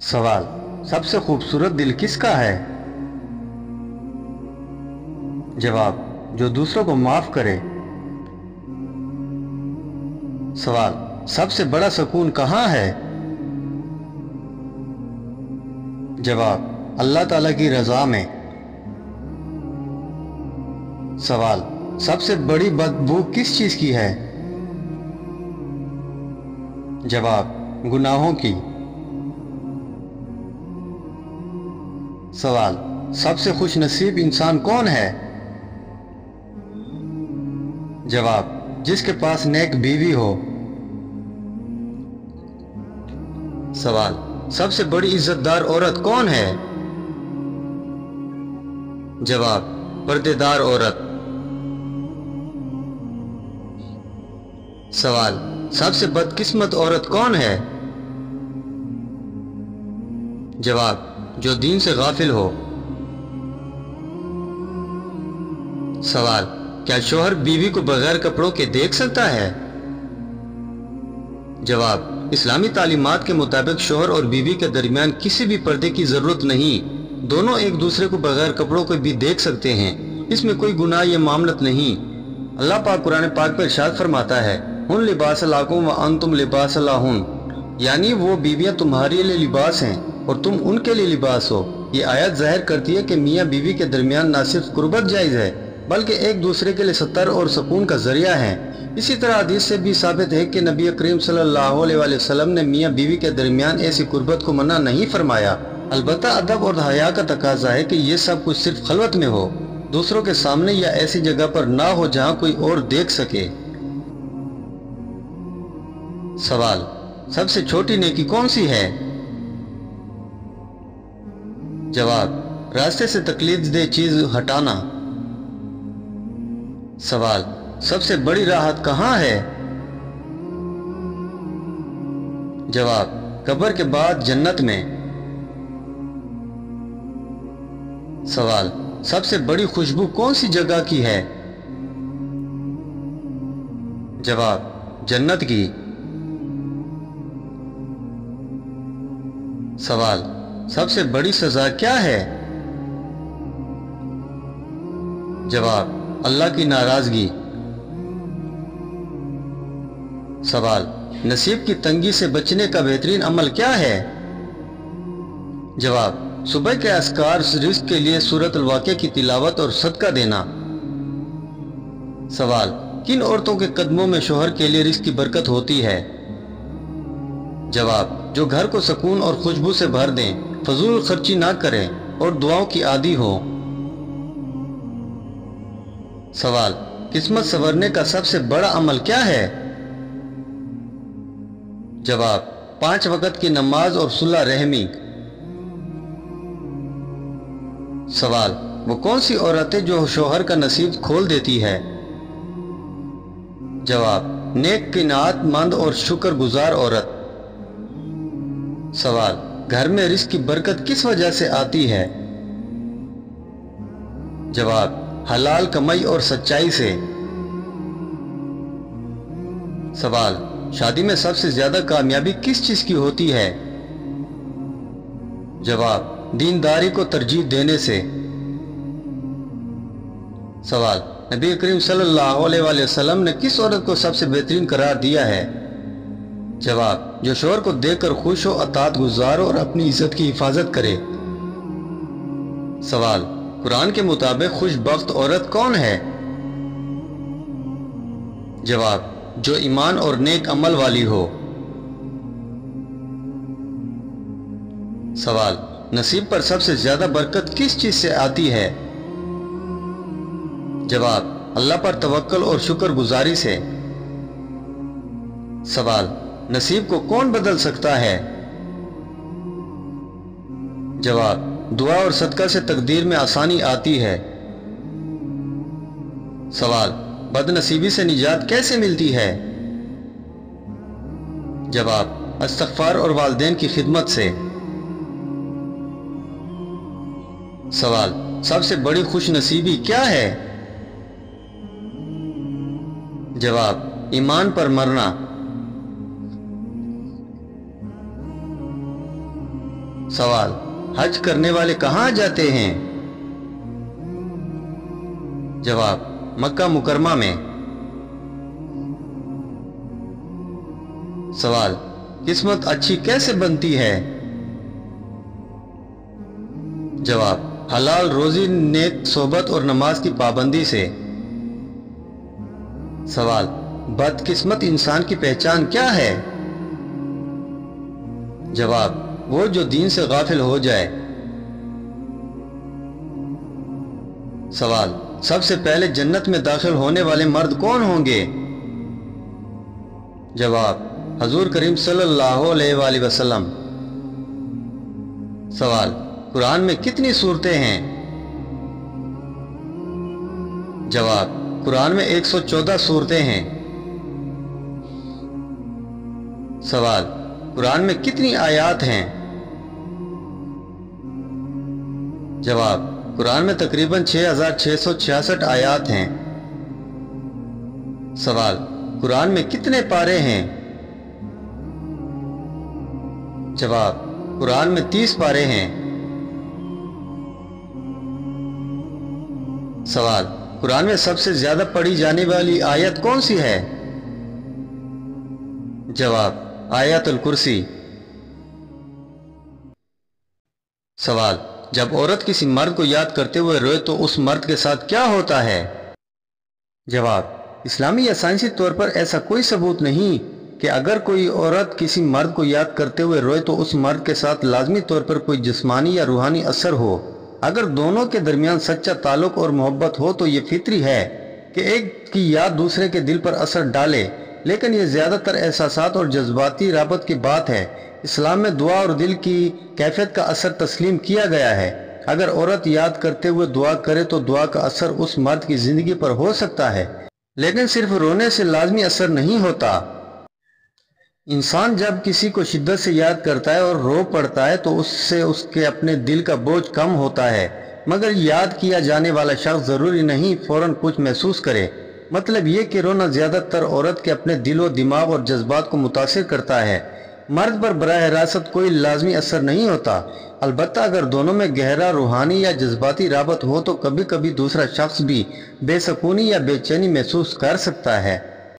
सवाल, सबसे खूबसूरत दिल किसका है? जवाब, जो दूसरों को माफ करे। सवाल, सबसे बड़ा सुकून कहाँ है? जवाब, अल्लाह ताला की रज़ा में। सवाल, सबसे बड़ी बदबू किस चीज़ की है? जवाब, गुनाहों की। सवाल, सबसे खुश नसीब इंसान कौन है? जवाब, जिसके पास नेक बीवी हो। सवाल, सबसे बड़ी इज्जतदार औरत कौन है? जवाब, पर्देदार औरत। सवाल, सबसे बदकिस्मत औरत कौन है? जवाब, जो दीन से गाफिल हो। सवाल, क्या शौहर बीवी को बगैर कपड़ों के देख सकता है? जवाब, इस्लामी तालीमात के मुताबिक शौहर और बीवी के दरमियान किसी भी पर्दे की जरूरत नहीं, दोनों एक दूसरे को बगैर कपड़ों के भी देख सकते हैं, इसमें कोई गुनाह या मामलत नहीं। अल्लाह पाक कुरान पाक पर इरशाद फरमाता है, हुन लिबास लाकुम व अंतुम लिबास लाहुन, यानी वो बीवियां तुम्हारे लिए लिबास हैं और तुम उनके लिए लिबास हो। ये आयत जाहिर करती है कि मियाँ बीवी के दरमियान न सिर्फ कुर्बत जायज़ है बल्कि एक दूसरे के लिए सतर और सुकून का जरिया है। इसी तरह हदीस से भी साबित है कि नबी करीम सल्लल्लाहु अलैहि वसल्लम ने मियाँ बीवी के दरमियान ऐसी कुर्बत को मना नहीं फरमाया। अलबत्ता अदब और हया का तकाजा है कि ये सब कुछ सिर्फ खलवत में हो, दूसरों के सामने या ऐसी जगह पर ना हो जहाँ कोई और देख सके। सवाल, सबसे छोटी नेकी कौन सी है? जवाब, रास्ते से तकलीफदेह चीज हटाना। सवाल, सबसे बड़ी राहत कहाँ है? जवाब, कब्र के बाद जन्नत में। सवाल, सबसे बड़ी खुशबू कौन सी जगह की है? जवाब, जन्नत की। सवाल, सबसे बड़ी सजा क्या है? जवाब, अल्लाह की नाराजगी। सवाल, नसीब की तंगी से बचने का बेहतरीन अमल क्या है? जवाब, सुबह के अस्कार रिज़्क़ के लिए सूरत अल-वाक़िया की तिलावत और सदका देना। सवाल, किन औरतों के कदमों में शौहर के लिए रिज़्क़ की बरकत होती है? जवाब, जो घर को सुकून और खुशबू से भर दें, फजूल खर्ची ना करें और दुआओं की आदी हो। सवाल, किस्मत संवरने का सबसे बड़ा अमल क्या है? जवाब, 5 वक्त की नमाज और सुलह रहमी। सवाल, वो कौन सी औरत है जो शौहर का नसीब खोल देती है? जवाब, नेक क़नाअत मंद और शुक्रगुजार औरत। सवाल, घर में रिज़्क़ की बरकत किस वजह से आती है? जवाब, हलाल कमाई और सच्चाई से। सवाल, शादी में सबसे ज्यादा कामयाबी किस चीज की होती है? जवाब, दीनदारी को तरजीह देने से। सवाल, नबी करीम सल्लल्लाहु अलैहि वसल्लम ने किस औरत को सबसे बेहतरीन करार दिया है? जवाब, जो शौहर को देखकर खुश हो, अतात गुजार और अपनी इज्जत की हिफाजत करे। सवाल, कुरान के मुताबिक खुशबख्त औरत कौन है? जवाब, जो ईमान और नेक अमल वाली हो। सवाल, नसीब पर सबसे ज्यादा बरकत किस चीज से आती है? जवाब, अल्लाह पर तवक्कल और शुक्रगुजारी से। सवाल, नसीब को कौन बदल सकता है? जवाब, दुआ और सदका से तकदीर में आसानी आती है। सवाल, बदनसीबी से निजात कैसे मिलती है? जवाब, इस्तग़फ़ार और वालिदैन की खिदमत से। सवाल, सबसे बड़ी खुश नसीबी क्या है? जवाब, ईमान पर मरना। सवाल, हज करने वाले कहाँ जाते हैं? जवाब, मक्का मुकरमा में। सवाल, किस्मत अच्छी कैसे बनती है? जवाब, हलाल रोजी, नेक सोबत और नमाज की पाबंदी से। सवाल, बदकिस्मत इंसान की पहचान क्या है? जवाब, वो जो दीन से गाफिल हो जाए। सवाल, सबसे पहले जन्नत में दाखिल होने वाले मर्द कौन होंगे? जवाब, हजूर करीम सल्लल्लाहु अलैहि वसल्लम। सवाल, कुरान में कितनी सूरतें हैं? जवाब, कुरान में 114 सूरतें हैं। सवाल, कुरान में कितनी आयात हैं? जवाब, कुरान में तकरीबन 6666 आयात हैं। सवाल, कुरान में कितने पारे हैं? जवाब, कुरान में 30 पारे हैं। सवाल, कुरान में सबसे ज्यादा पढ़ी जाने वाली आयत कौन सी है? जवाब, आयतुल कुर्सी। सवाल, जब औरत किसी मर्द को याद करते हुए रोए तो उस मर्द के साथ क्या होता है? जवाब, इस्लामी या साइंसी तौर पर ऐसा कोई सबूत नहीं कि अगर कोई औरत किसी मर्द को याद करते हुए रोए तो उस मर्द के साथ लाजमी तौर पर कोई जिस्मानी या रूहानी असर हो। अगर दोनों के दरमियान सच्चा ताल्लुक और मोहब्बत हो तो ये फितरी है कि एक की याद दूसरे के दिल पर असर डाले, लेकिन ये ज़्यादातर एहसासात और जज्बाती राबत की बात है। इस्लाम में दुआ और दिल की कैफियत का असर तस्लीम किया गया है। अगर औरत याद करते हुए दुआ करे तो दुआ का असर उस मर्द की ज़िंदगी पर हो सकता है, लेकिन सिर्फ रोने से लाजमी असर नहीं होता। इंसान जब किसी को शिद्दत से याद करता है और रो पड़ता है तो उससे उसके अपने दिल का बोझ कम होता है, मगर याद किया जाने वाला शख्स ज़रूरी नहीं फौरन कुछ महसूस करे। मतलब ये कि रोना ज़्यादातर औरत के अपने दिल व दिमाग और जज्बात को मुतासिर करता है। मर्द पर बराह रास्त कोई लाजमी असर नहीं होता। अलबत्ता अगर दोनों में गहरा रूहानी या जज्बाती राबत हो तो कभी कभी दूसरा शख्स भी बेसकूनी या बेचैनी महसूस कर सकता है।